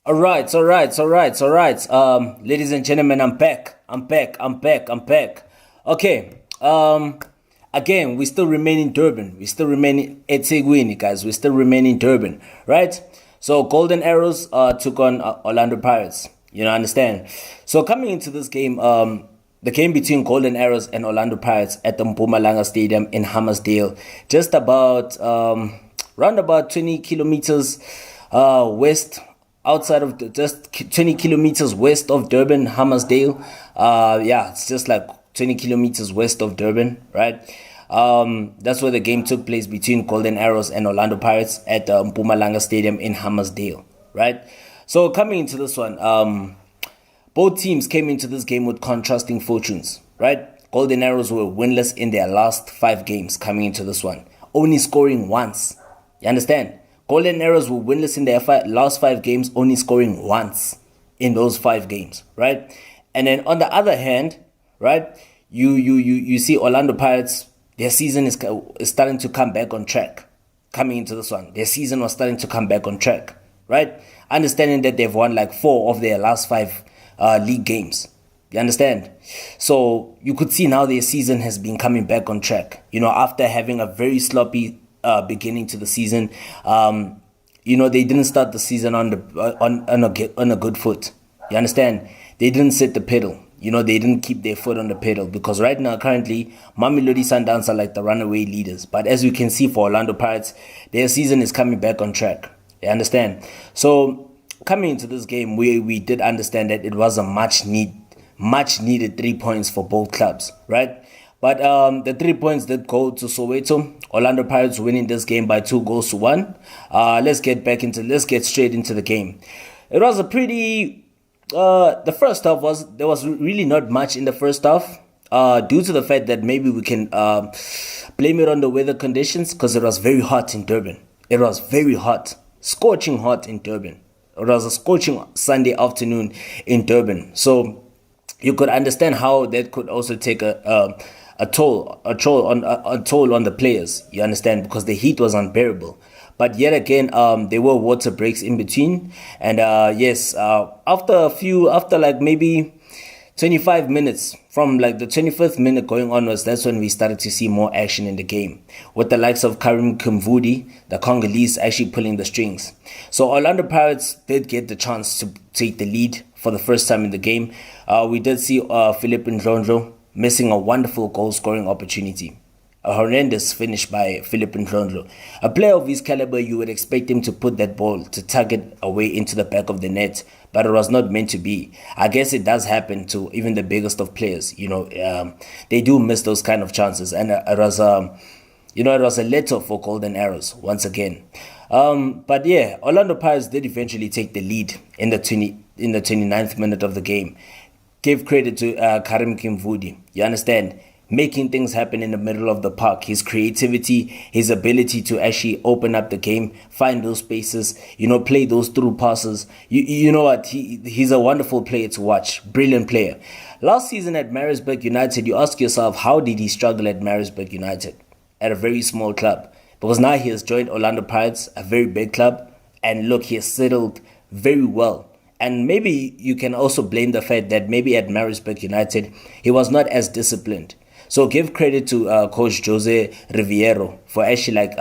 All right. Ladies and gentlemen, I'm back. Okay. Again, we still remain in Durban. We still remain in eThekwini, guys. We still remain in Durban, right? So, Golden Arrows took on Orlando Pirates. Understand? So, coming into this game, the game between Golden Arrows and Orlando Pirates at the Mpumalanga Stadium in Hammarsdale, just about round about 20 kilometers west, outside of just 20 kilometers west of Durban, Hammarsdale. Yeah, it's just like 20 kilometers west of Durban, right? That's where the game took place between Golden Arrows and Orlando Pirates at the Mpumalanga Stadium in Hammarsdale, right? So coming into this one, both teams came into this game with contrasting fortunes, right? Golden Arrows were winless in their last 5 games coming into this one, only scoring once. You understand? Golden Arrows were winless in their last 5 games, only scoring once in those 5 games, right? And then on the other hand, right, you see Orlando Pirates, their season is starting to come back on track. Coming into this one, their season was starting to come back on track, right? Understanding that they've won like 4 of their last 5 league games. You understand? So you could see now their season has been coming back on track. After having a very sloppy beginning to the season, they didn't start the season on a good foot. You understand? They didn't set the pedal. They didn't keep their foot on the pedal, because right now, currently, Mamelodi Sundowns are like the runaway leaders. But as you can see for Orlando Pirates, their season is coming back on track. You understand? So coming into this game, we did understand that it was a much needed 3 points for both clubs, right? But the 3 points did go to Soweto. Orlando Pirates winning this game by 2-1. Let's get straight into the game. It was a pretty the first half there was really not much in the first half, due to the fact that maybe we can blame it on the weather conditions, because it was very hot in Durban. It was very hot, scorching hot in Durban. It was a scorching Sunday afternoon in Durban. So you could understand how that could also take a toll on the players. You understand, because the heat was unbearable. But yet again, there were water breaks in between, and after like maybe 25 minutes, from like the 25th minute going onwards, that's when we started to see more action in the game, with the likes of Kimvuidi, the Congolese, actually pulling the strings. So Orlando Pirates did get the chance to take the lead for the first time in the game. We did see Philip Ndlondlo missing a wonderful goal-scoring opportunity. A horrendous finish by Philip Ndlondlo. A player of his caliber, you would expect him to put that ball to target away into the back of the net, but it was not meant to be. I guess it does happen to even the biggest of players. They do miss those kind of chances, and it was a letter for Golden Arrows once again. But yeah, Orlando Pirates did eventually take the lead in the 29th minute of the game. Give credit to Karim Kimvuidi. You understand? Making things happen in the middle of the park. His creativity, his ability to actually open up the game, find those spaces, play those through passes. You know what? He's a wonderful player to watch. Brilliant player. Last season at Hammarsdale United, you ask yourself, how did he struggle at Hammarsdale United? At a very small club. Because now he has joined Orlando Pirates, a very big club. And look, he has settled very well. And maybe you can also blame the fact that maybe at Hammarsdale United, he was not as disciplined. So give credit to Coach Jose Riviero for actually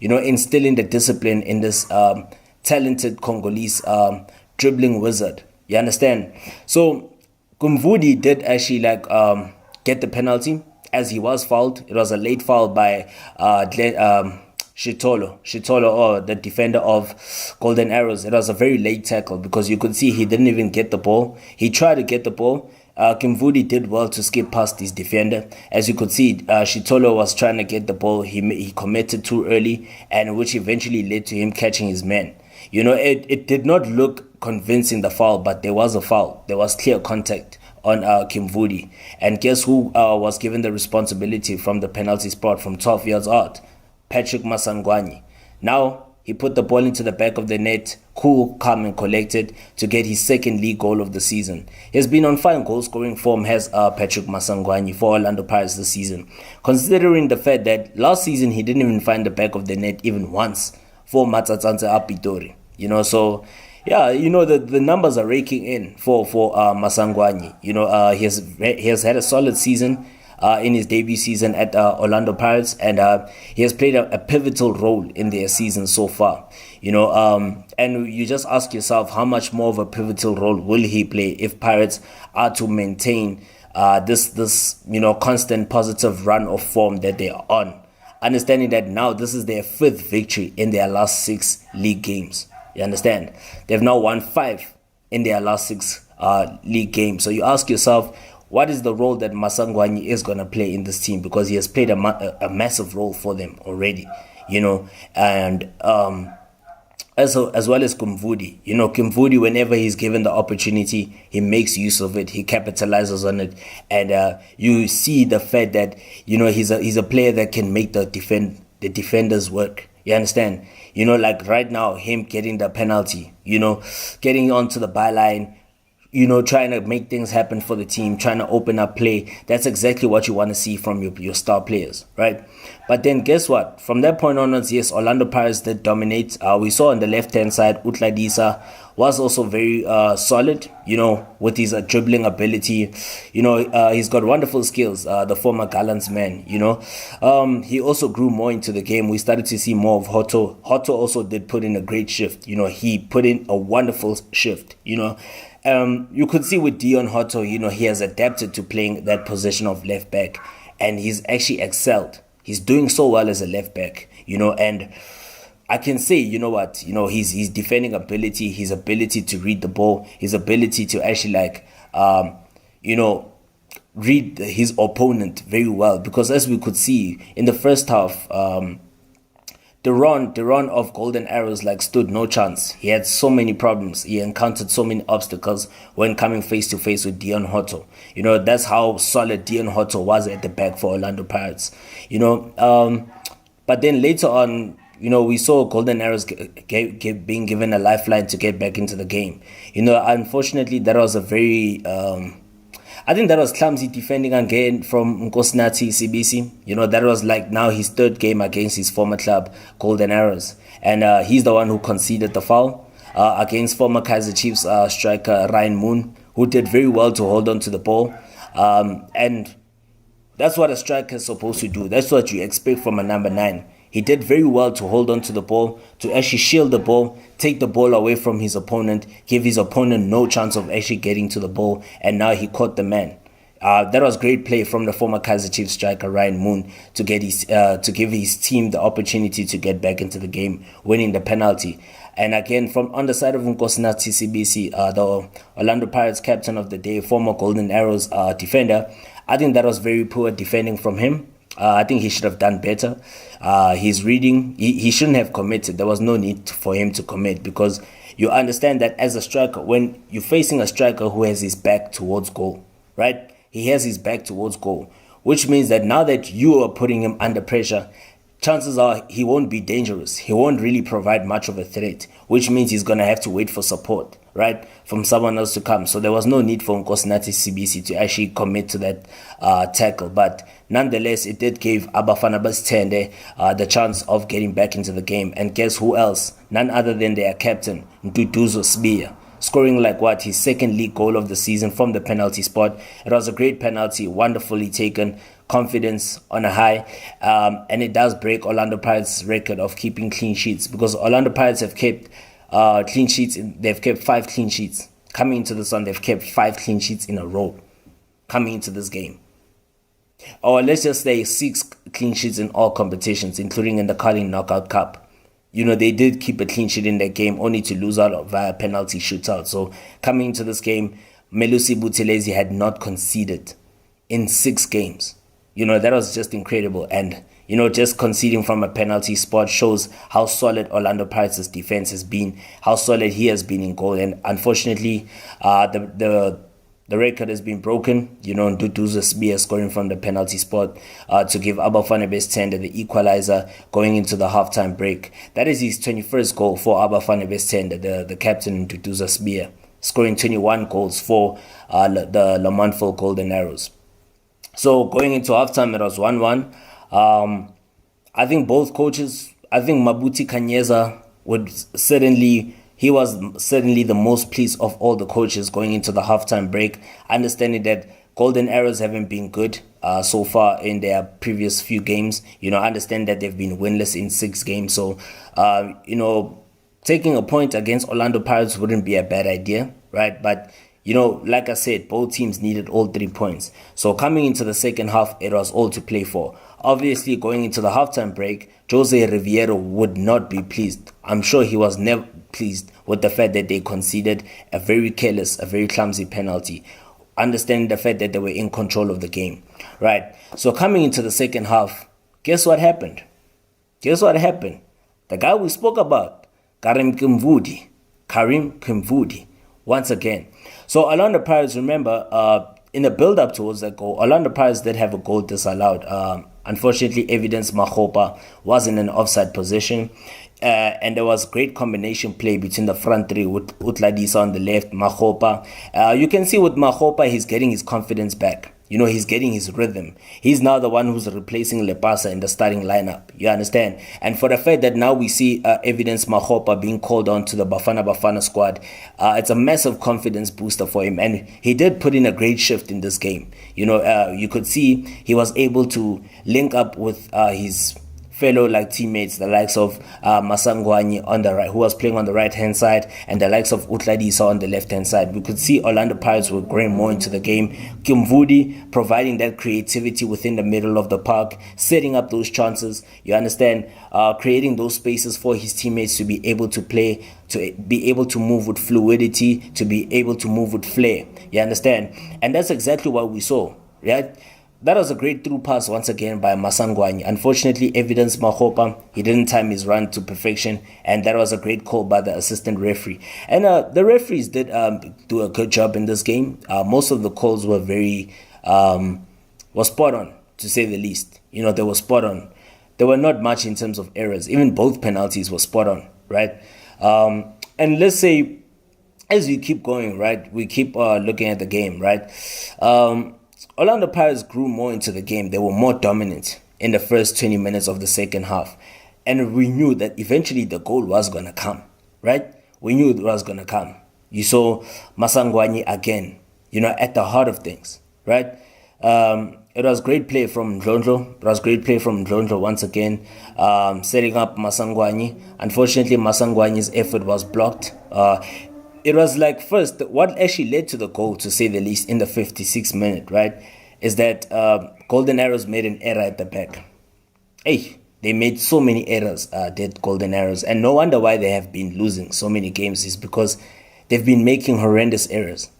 instilling the discipline in this talented Congolese dribbling wizard. You understand? So Kimvuidi did actually get the penalty, as he was fouled. It was a late foul by Shitolo, or the defender of Golden Arrows. It was a very late tackle, because you could see he didn't even get the ball. He tried to get the ball. Kimvuidi did well to skip past his defender. As you could see, Shitolo was trying to get the ball. He committed too early, and which eventually led to him catching his man. It did not look convincing, the foul, but there was a foul. There was clear contact on Kimvuidi. And guess who was given the responsibility from the penalty spot from 12 yards out? Patrick Masangwani. Now, he put the ball into the back of the net, cool, calm and collected, to get his second league goal of the season. He has been on fine goal-scoring form, has Patrick Masangwani, for Orlando Pirates this season. Considering the fact that last season he didn't even find the back of the net even once for Matsatsanze Apitori. So Yeah, the numbers are raking in for Masangwani. He has had a solid season in his debut season at Orlando Pirates, and he has played a pivotal role in their season so far. And you just ask yourself, how much more of a pivotal role will he play if Pirates are to maintain this constant positive run of form that they are on, understanding that now this is their fifth victory in their last 6 league games. You understand? They've now won 5 in their last 6 league games. So you ask yourself, what is the role that Masangwani is going to play in this team? Because he has played a massive role for them already, and as well as Kimvuidi. Kimvuidi, whenever he's given the opportunity, he makes use of it. He capitalizes on it, and you see the fact that he's a player that can make the defenders work. You understand? Like right now, him getting the penalty, getting onto the byline, trying to make things happen for the team, trying to open up play. That's exactly what you want to see from your star players, right? But then guess what? From that point onwards, yes, Orlando Pirates did dominate. We saw on the left-hand side, Utladisa was also very solid, with his dribbling ability. He's got wonderful skills, the former Gallants man, He also grew more into the game. We started to see more of Hotto. Hotto also did put in a great shift. He put in a wonderful shift, You could see with Dion Hotto, he has adapted to playing that position of left back, and he's actually excelled. He's doing so well as a left back, and I can say, his defending ability, his ability to read the ball, his ability to actually read his opponent very well. Because as we could see in the first half, the run of Golden Arrows stood no chance. He had so many problems. He encountered so many obstacles when coming face to face with Dion Hotto. That's how solid Dion Hotto was at the back for Orlando Pirates. But then later on, we saw Golden Arrows being given a lifeline to get back into the game. Unfortunately, that was a very I think that was clumsy defending again from Nkosinathi CBC. That was now his 3rd game against his former club, Golden Arrows. And he's the one who conceded the foul against former Kaizer Chiefs striker Ryan Moon, who did very well to hold on to the ball. And that's what a striker is supposed to do. That's what you expect from a number 9. He did very well to hold on to the ball, to actually shield the ball, take the ball away from his opponent, give his opponent no chance of actually getting to the ball, and now he caught the man. That was great play from the former Kaizer Chiefs striker Ryan Moon to give his team the opportunity to get back into the game, winning the penalty. And again, from on the side of Nkosinathi CBC, the Orlando Pirates captain of the day, former Golden Arrows defender, I think that was very poor defending from him. I think he should have done better. His reading, he shouldn't have committed. There was no need for him to commit, because you understand that as a striker, when you're facing a striker who has his back towards goal, right? He has his back towards goal, which means that now that you are putting him under pressure, chances are he won't be dangerous. He won't really provide much of a threat, which means he's going to have to wait for support, right, from someone else to come. So there was no need for Nkosinathi CBC to actually commit to that tackle. But nonetheless, it did give Abafana Basitende the chance of getting back into the game. And guess who else? None other than their captain, Nduduzo Sibia, scoring his 2nd league goal of the season from the penalty spot. It was a great penalty, wonderfully taken, confidence on a high, and it does break Orlando Pirates' record of keeping clean sheets, because Orlando Pirates have kept clean sheets. They've kept 5 clean sheets coming into this one. They've kept 5 clean sheets in a row coming into this game, or let's just say 6 clean sheets in all competitions, including in the Carling Knockout Cup. They did keep a clean sheet in that game, only to lose out via penalty shootout. So coming into this game, Melusi Buthelezi had not conceded in 6 games. That was just incredible. And, just conceding from a penalty spot shows how solid Orlando Pirates' defense has been, how solid he has been in goal. And unfortunately, the record has been broken. Nduduzo Sibia scoring from the penalty spot to give Abafana Basitende the equalizer going into the halftime break. That is his 21st goal for Abafana Basitende, the captain Nduduzo Sibia, scoring 21 goals for the Lamontville Golden Arrows. So going into halftime, it was 1-1. I think both coaches, I think Mabuti Kanyeza would certainly, he was certainly the most pleased of all the coaches going into the halftime break, understanding that Golden Arrows haven't been good so far in their previous few games. Understand that they've been winless in 6 games. So, taking a point against Orlando Pirates wouldn't be a bad idea, right? But, like I said, both teams needed all 3 points. So coming into the second half, it was all to play for. Obviously, going into the halftime break, Jose Riviero would not be pleased. I'm sure he was never pleased with the fact that they conceded a very careless, a very clumsy penalty, understanding the fact that they were in control of the game, right? So coming into the second half, guess what happened? The guy we spoke about, Karim Kimvuidi, once again. So Orlando Pirates, remember, in the build-up towards that goal, Orlando Pirates did have a goal disallowed. Unfortunately, Evidence Makgopa was in an offside position. And there was great combination play between the front three with Utladisa on the left, Makgopa. You can see with Makgopa, he's getting his confidence back. He's getting his rhythm. He's now the one who's replacing Lepasa in the starting lineup. You understand? And for the fact that now we see Evidence Makgopa being called on to the Bafana squad, it's a massive confidence booster for him. And he did put in a great shift in this game. You could see he was able to link up with his fellow teammates, the likes of Masangwani on the right, who was playing on the right hand side, and the likes of Utladisa on the left hand side. We could see Orlando Pirates were growing more into the game. Kimvuidi providing that creativity within the middle of the park, setting up those chances. You understand, creating those spaces for his teammates to be able to play, to be able to move with fluidity, to be able to move with flair. You understand, and that's exactly what we saw, right? That was a great through pass once again by Masangwani. Unfortunately, Evidence Makgopa, he didn't time his run to perfection, and that was a great call by the assistant referee. And the referees did do a good job in this game. Most of the calls were was spot on, to say the least. They were spot on. There were not much in terms of errors. Even both penalties were spot on, right? And let's say, as we keep going, right, we keep looking at the game, right? Orlando Pirates grew more into the game. They were more dominant in the first 20 minutes of the second half. And we knew that eventually the goal was going to come, right? We knew it was going to come. You saw Masangwani again, at the heart of things, right? It was great play from Ndlondlo. Once again, setting up Masangwani. Unfortunately, Masangwani's effort was blocked. It was first, what actually led to the goal, to say the least, in the 56th minute, right, is that Golden Arrows made an error at the back. They made so many errors, did Golden Arrows, and no wonder why they have been losing so many games is because they've been making horrendous errors.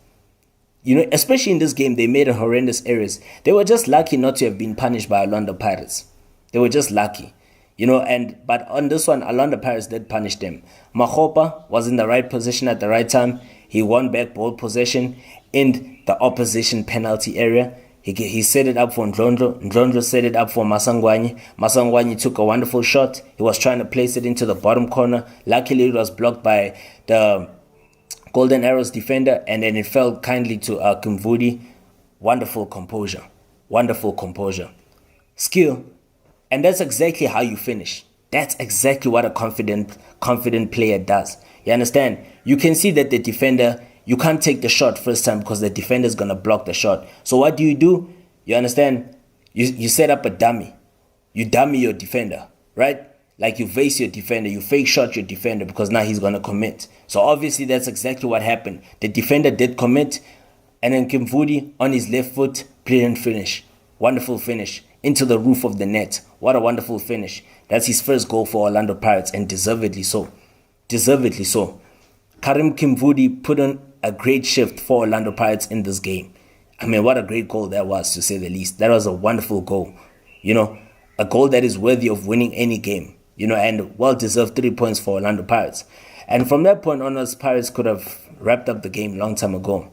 Especially in this game, they made horrendous errors. They were just lucky not to have been punished by Orlando Pirates. They were just lucky. But on this one, Orlando Pirates did punish them. Makgopa was in the right position at the right time. He won back ball possession in the opposition penalty area. He set it up for Ndlondlo. Ndlondlo set it up for Masangwani. Masangwani took a wonderful shot. He was trying to place it into the bottom corner. Luckily, it was blocked by the Golden Arrows defender, and then it fell kindly to Kimvuidi. Wonderful composure. Skill. And that's exactly how you finish. That's exactly what a confident player does. You understand? You can see that the defender, you can't take the shot first time because the defender is going to block the shot. So what do? You understand? You set up a dummy. You dummy your defender, right? You vase your defender, you fake shot your defender because now he's going to commit. So obviously that's exactly what happened. The defender did commit, and then Kimvuidi on his left foot, brilliant finish. Wonderful finish. Into the roof of the net. What a wonderful finish. That's his first goal for Orlando Pirates, and deservedly so. Karim Kimvuidi put on a great shift for Orlando Pirates in this game. I mean, what a great goal that was, to say the least. That was a wonderful goal. A goal that is worthy of winning any game. And well-deserved 3 points for Orlando Pirates. And from that point onwards, Pirates could have wrapped up the game long time ago.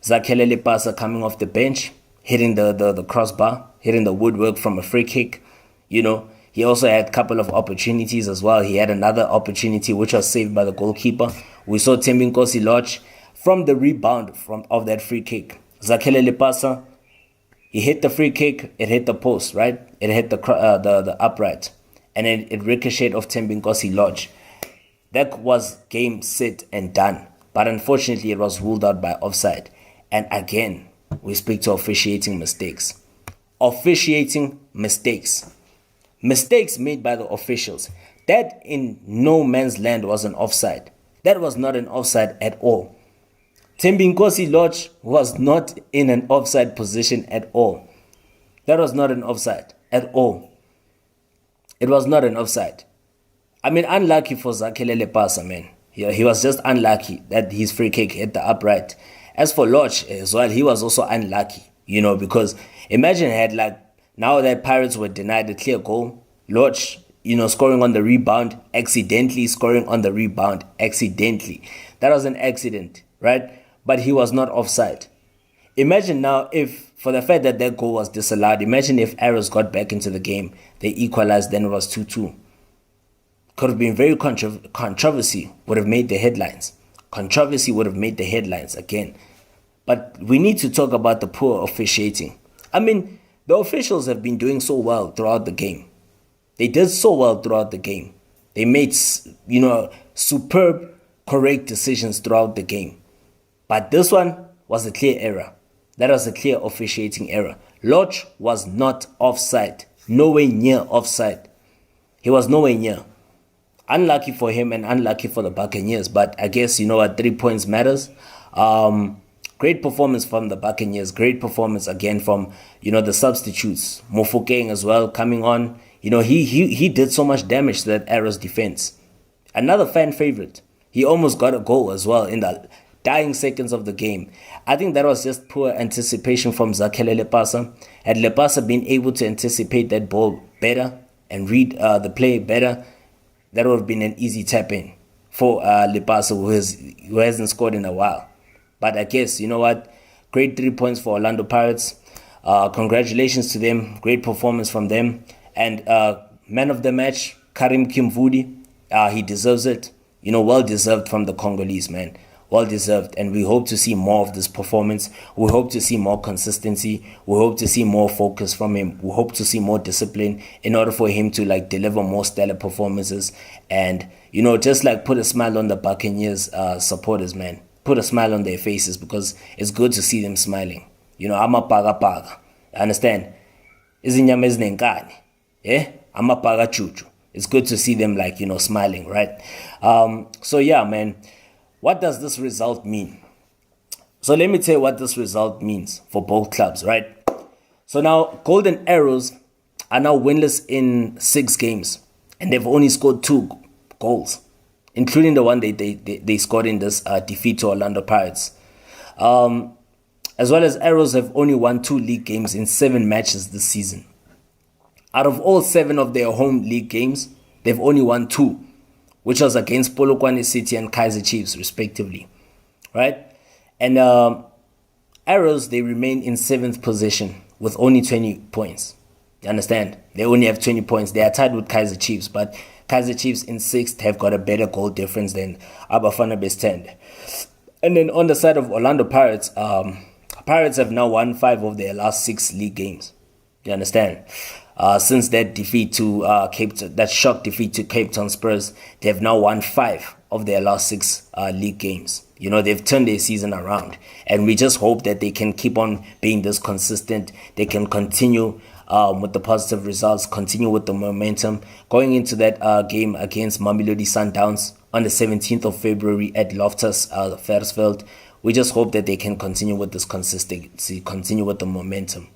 Zakhele Lepasa coming off the bench, hitting the crossbar, hitting the woodwork from a free kick. He also had a couple of opportunities as well. He had another opportunity which was saved by the goalkeeper. We saw Thembinkosi Lodge from the rebound of that free kick. Zakhele Lepasa, he hit the free kick, it hit the post, right? It hit the upright. And it ricocheted off Thembinkosi Lodge. That was game, set, and done. But unfortunately, it was ruled out by offside. And again, we speak to officiating mistakes. Officiating mistakes. Mistakes made by the officials. That in no man's land was an offside. That was not an offside at all. Thembinkosi Lodge was not in an offside position at all. That was not an offside at all. It was not an offside. I mean, unlucky for Zakhele Lepasa, man. He was just unlucky that his free kick hit the upright. As for Lodge as well, he was also unlucky, because imagine now that Pirates were denied a clear goal, Lodge, scoring on the rebound, accidentally scoring on the rebound, accidentally. That was an accident, right? But he was not offside. Imagine now if, for the fact that that goal was disallowed, imagine if Arrows got back into the game, they equalized, then it was 2-2. Could have been very controversy, would have made the headlines. Controversy would have made the headlines again. But we need to talk about the poor officiating. I mean, the officials have been doing so well throughout the game. They did so well throughout the game. They made, superb, correct decisions throughout the game. But this one was a clear error. That was a clear officiating error. Lodge was not offside. Nowhere near offside. He was nowhere near. Unlucky for him and unlucky for the Buccaneers. But I guess, 3 points matters. Great performance from the Buccaneers. Great performance again from, the substitutes. Mofokeng as well coming on. He did so much damage to that Arrows defense. Another fan favorite. He almost got a goal as well in the dying seconds of the game. I think that was just poor anticipation from Zakhele Lepasa. Had Lepasa been able to anticipate that ball better and read the play better, that would have been an easy tap-in for Lepasa, who hasn't scored in a while. But I guess, great 3 points for Orlando Pirates. Congratulations to them. Great performance from them. And man of the match, Karim Kimvuidi, he deserves it. Well-deserved from the Congolese, man. Well-deserved. And we hope to see more of this performance. We hope to see more consistency. We hope to see more focus from him. We hope to see more discipline in order for him to deliver more stellar performances. And, just put a smile on the Buccaneers supporters, man. Put a smile on their faces because it's good to see them smiling. I'm a paga. Understand? Izinyama ezinenkani. Yeah? I'm a paga chuchu. It's good to see them smiling, right? So yeah, man. What does this result mean? So let me tell you what this result means for both clubs, right? So now Golden Arrows are now winless in 6 games and they've only scored 2 goals, including the one they scored in this defeat to Orlando Pirates. As well as Arrows have only won 2 league games in 7 matches this season. Out of all 7 of their home league games, they've only won 2. Which was against Polokwane City and Kaizer Chiefs, respectively, right? And Arrows, they remain in 7th position with only 20 points. You understand? They only have 20 points. They are tied with Kaizer Chiefs, but Kaizer Chiefs in 6th have got a better goal difference than Abafana Bestend. And then on the side of Orlando Pirates, Pirates have now won 5 of their last 6 league games. You understand? Since that defeat to that shock defeat to Cape Town Spurs, they have now won 5 of their last 6 league games. They've turned their season around, and we just hope that they can keep on being this consistent. They can continue with the positive results, continue with the momentum. Going into that game against Mamelodi Sundowns on the 17th of February at Loftus Versfeld, we just hope that they can continue with this consistency, continue with the momentum.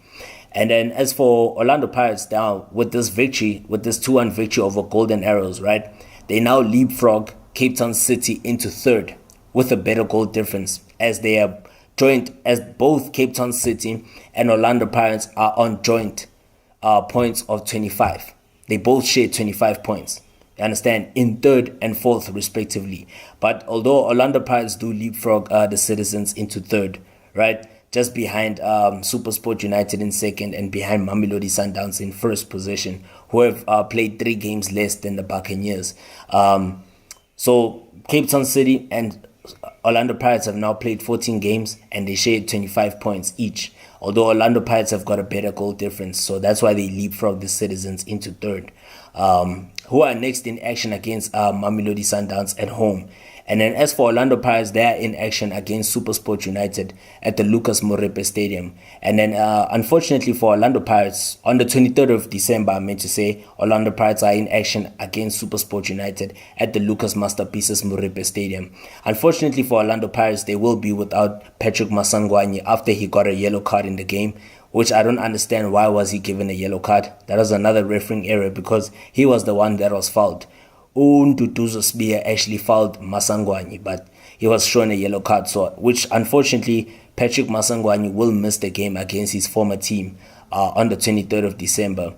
And then as for Orlando Pirates now, with this victory, with this 2-1 victory over Golden Arrows, right? They now leapfrog Cape Town City into 3rd with a better goal difference as they are joint, as both Cape Town City and Orlando Pirates are on joint points of 25. They both share 25 points. You understand? In 3rd and 4th respectively. But although Orlando Pirates do leapfrog the Citizens into 3rd, right? Just behind SuperSport United in 2nd and behind Mamelodi Sundowns in 1st position, who have played 3 games less than the Buccaneers. So Cape Town City and Orlando Pirates have now played 14 games and they share 25 points each. Although Orlando Pirates have got a better goal difference, so that's why they leapfrog the Citizens into 3rd. who are next in action against Mamelodi Sundowns at home. And then as for Orlando Pirates, they are in action against SuperSport United at the Lucas Morepe Stadium. And then unfortunately for Orlando Pirates, on the 23rd of December, I meant to say, Orlando Pirates are in action against SuperSport United at the Lucas Masterpieces Morepe Stadium. Unfortunately for Orlando Pirates, they will be without Patrick Masangwani after he got a yellow card in the game, which I don't understand why was he given a yellow card. That was another refereeing error because he was the one that was fouled. Nduduzo Spear actually fouled Masangwani, but he was shown a yellow card, so which unfortunately Patrick Masangwani will miss the game against his former team on the 23rd of December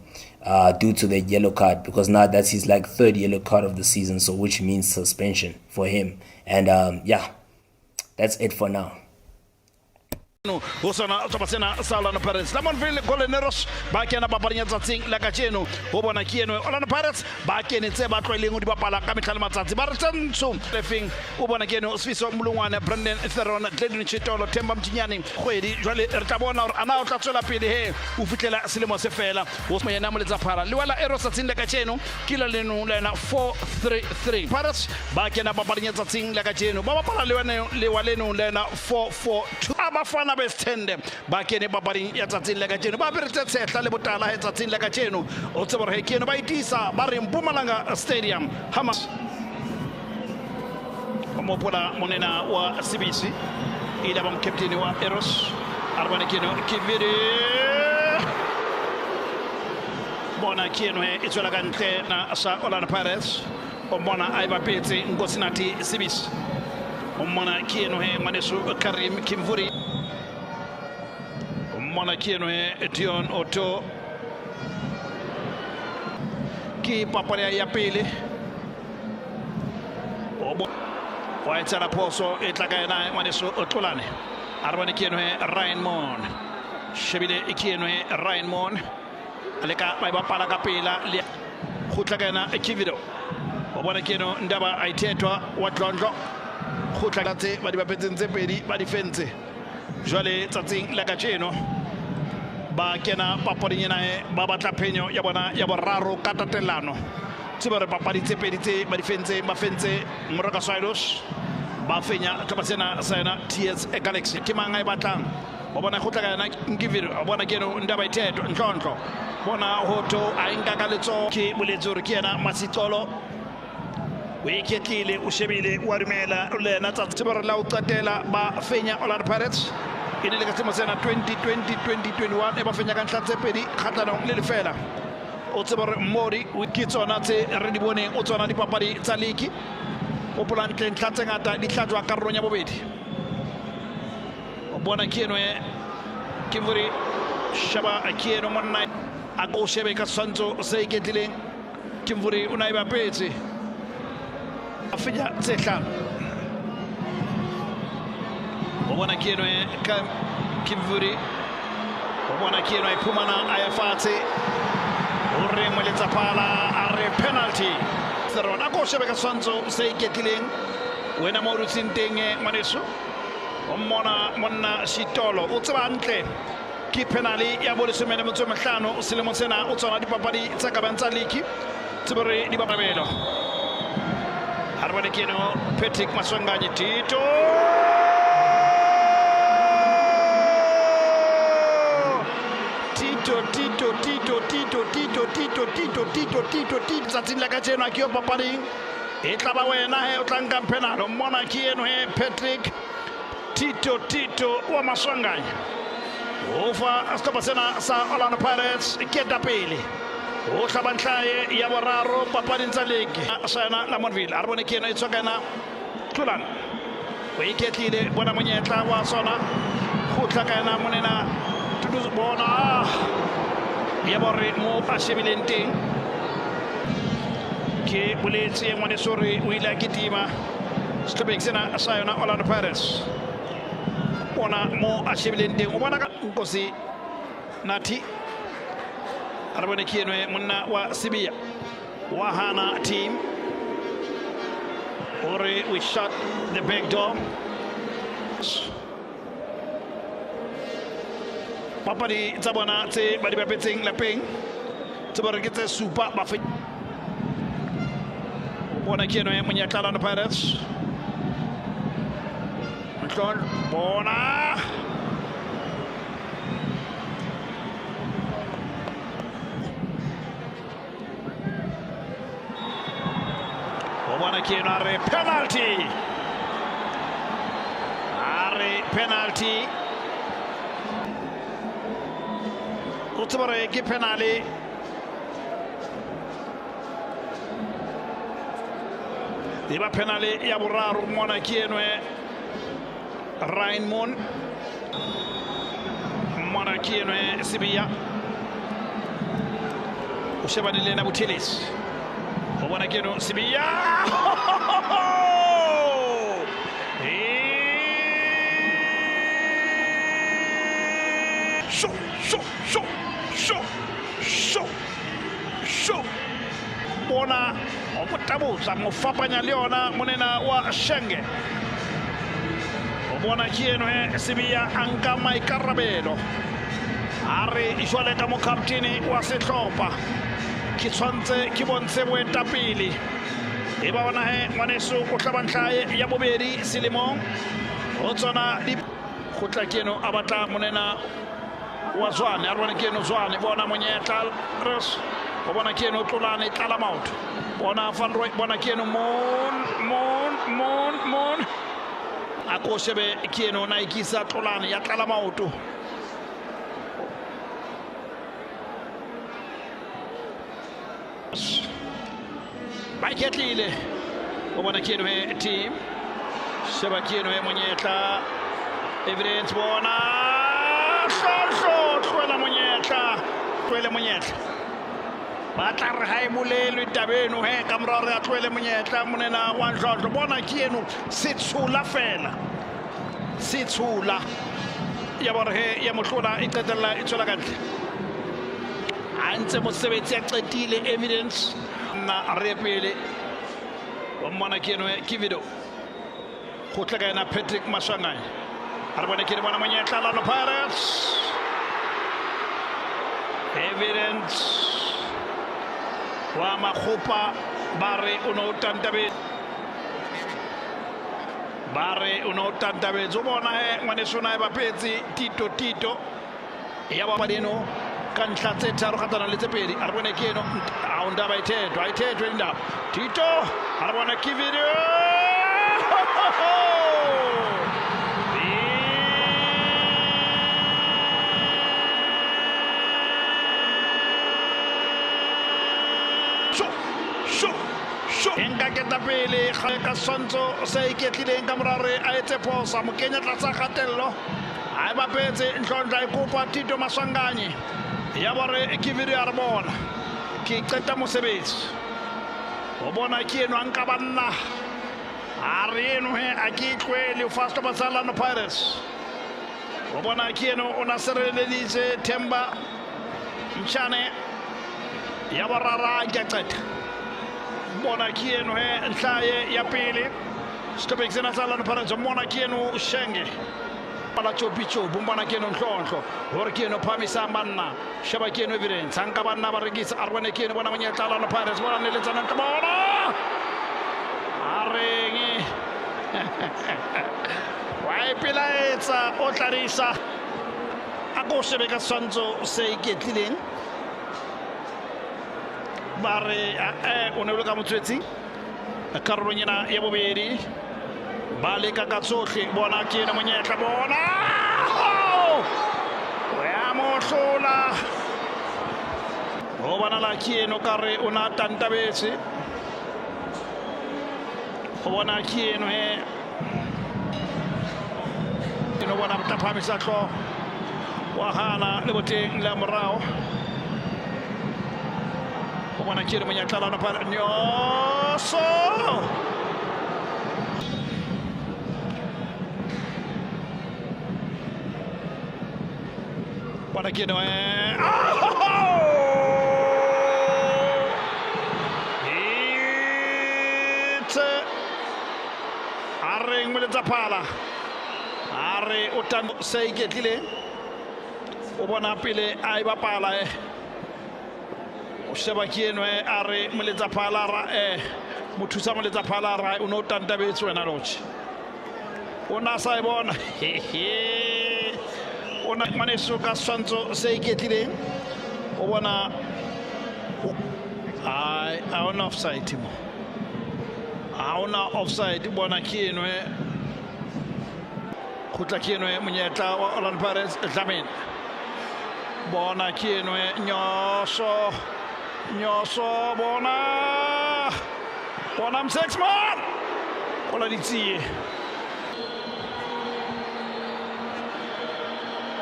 due to the yellow card, because now that's his like third yellow card of the season, so which means suspension for him. And yeah, that's it for now. Hosana Topasena Salana Pirates, Lamontville Golden Arrows, back in a Babarian Zating, Lagacheno, Hobona Kieno, Orlando Pirates, back in it's about trailing with Bapala, Kamital Matzati, Barton, so leffing Ubona Geno, Swiss Muluan, Brendan Theron, Gledin Chitolo, Tembam Gianni, Huedi, Jolly Ertabona, and now Tatsola Pide, Ufitela Silimo Sefela, was my Namal Zapara, Luala Eros in Lagacheno, Killalino Lena 4-3-3. Pirates, back in a Babarian Zating, Lagacheno, Baba Lewaleno Lena 4-4-2. Abafana bestende bakene babari yatsatsing la kajeno ba beretsa setla le botala yatsatsing la kajeno o tsebora he keno ba itisa ba re Mpumalanga Stadium Hammarsdale mopola monena wa CBC ila bam captain wa Eros arbane keno Kimvuidi bona keno he itsola kantle na sa Orlando Pirates o bona aiba petse ngosinati CBC o mona keno he manesu Karim Kimvuidi Mona Kieno Dion Otto ki papare ya pele obo wa etsara poso etlaka ena maneso otolane arbane Kieno Ryan Mon shebile Kieno Ryan Mon aleka ba bapala ka pela le khutlaka ena Kimvuidi obona Kieno ndaba aitetwa wa tlondlo khutlaka tse ba di bapetsentse pedi ba defense jwale tsatsing la kajeno ba kena papadi na ba batla phenyo ya bona ya boraro ka tatelano tsebare papadi tse pedi tse ba difense ba fentse Moraka Swallows ba fenya ka basena sana TS Galaxy ke manga e batlang ba bona go tla kana Kimvuidi bona keno ndaba itheto nhlonhlo bona hoto a inga ka letso ke boletsori ke yena Masitolo o iketlile o shebile wa dumela le na tsa tsebare la o qatela ba fenya Orlando Pirates in le ka sena 2020-2021 e ba fenya ka ntlatse pedi khatlano le lefela o tsebare Mori o kitsona tse re di boneng o tsona dipapadi tsa league o plantle ntlatse ngata di tlajwa karolo ya bobedi o bona Kieno Kimvuidi shaba Kieno monna a go shebe ka sanzo se iketlileng Kimvuidi o naiba petse a fenya tsetla o bona Kieno ka Kimvuidi o bona Kieno iphumana ayafatse o re mo letsa pala a re penalty serona go shebe ka sanzo se iketlileng wena mo rutsinteng maneso o monna Sitolo o tseba ntle ke penalty ya bolesemene motso mahlano selemo sena o tsona dipapadi tsa ka bantsa league tsebere di babelo arbane Kieno Patrick Masangwani Tito tsatsing la kajeno a keo papading e tla ba wena he o tla nka penalty o mmona Kieno Patrick Tito wa Masangwani o fa sekopa sena sa Orlando Pirates ke tapele o tlaba ntlae ya boraro papading tsa league sana Lamontville arbone Kieno e tsokana tlolana o iketlile bona monyetla wa sona go tlakana monena tudu bona ya borre mo pashebileng teng ke boletse ngwane sore o ile kitima stopeng sena sa yona Orlando Pirates bona mo ashebileng teng o bona ka nkosi nathi arbone Kieno monna wa Sibia wa hana team ore we shut the back door papadi tsa bona tse ba di bapetseng lapeng tse ba re ke tse supa ba fe bona ke eno e monyetla Orlando Pirates Mhlolo bona bona ke eno are penalty o tsebare ke penalty Iba penalty ya boraro mona ke eno e Rainmon mona ke eno e Sibia o shebanile na Butilis o bona ke eno Sibia Show bona o mutabuza mofapanya leona monena wa Shenge o bona ke eno e Sibia anka maikarabelo are jwale ka mo captain wa sehlopha ke tshwantse ke bontshe boetapele e ba bona he ngwaneso o tlabantlae ya bobedi selemong o tsona di khotla ke eno a batla monena wa Zwane a rwana ke eno Zwane bona monyetla res o bona ke eno Tlolane tlala maoto bona Van Roy bona ke eno mon a ko shebe ke eno na ikisa Tlolane ya tlala maoto ba ketlile o bona ke eno e team sheba ke eno e monyetla evidence bona Tlwele monyetla ba tla re ha e bolelwe tabeno he ka moraro ya Tlwele monyetla monena wa Ndlondlo bona ke eno setshula fela setshula ya bore he ya mohlola e qetella e tswela kantle a ntse mosebetsi ya qetile evidence na re pele wa mona ke eno ke video go tla ka ena Patrick Masangane a re bona ke re bona monyetla Orlando Pirates evidence wa Makgopa bare uno tantabe zo bona he ngwaneso na e bapetsi Tito ya ba badeno ka ntla tse tharo kgatana le tse pedi a re bona ke eno a undaba ithethwe ndaba Tito a re bona ke video enka ke tapele ka sonto se iketlileng ka morare a etse posa mo kenya tlatsa kgatello a ba petse Ndlondla ikopa Tito Masangane ya bore ke video ya re bona ke qeta mosebetsi o bona ke eno anka banna a re eno he a ke tlwele fast ba Orlando Pirates o bona ke eno o na sereleditse Themba Mchane ya borara ke qeta bona ke eno he nhlaye ya pele stopek sena sa Orlando Pirates mona ke eno Shenge bala chopicho bumbana ke eno Ndlondlo hore ke eno Phamisa banna sheba ke eno evidence anka banna ba regisa arwane ke eno bona monyetla Orlando Pirates bona ne letsana bona areng wai pilaetsa o tlarisa a go shebe ka swantso se iketlileng bare o ne ka motswetsi karolonyana ya bobedi ba le ka tsohle bona ke ena monyetla bona ya mohlola o bona la ke eno kare o na tantabetse o bona ke eno he eno bona ba Phamisa tlo wa hana le boteng la morao o bona ke eno monyetla Orlando Pirates nyoso bona ke eno areng moletsa phala are o tan se iketlile o bona pele a e bapala o sheba ke eno are moletsa phala ra mothusa Moletsaphala ra o no tantabetse wena lotse o na sa e bona o na ngwaneso ka swantso se iketlileng o bona ai a on offside mo a ona offside bona ke enwe khutla ke enwe monyetla wa Orlando Pirates Dlamini bona ke enwe nyoso bona Msexman ola ditsie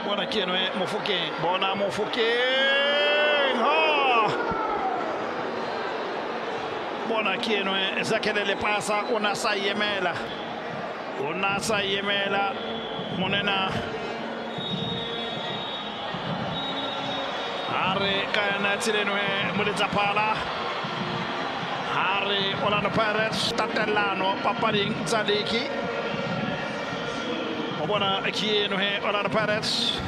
bona ke enwe Mofokeng bona Mofokeng ha bona ke enwe Zakelele pasa ona sa yemela monena are kana tsileno Moletsaphala are Orlando Pirates tatellano papading tsaleki o bona ke eno Orlando Pirates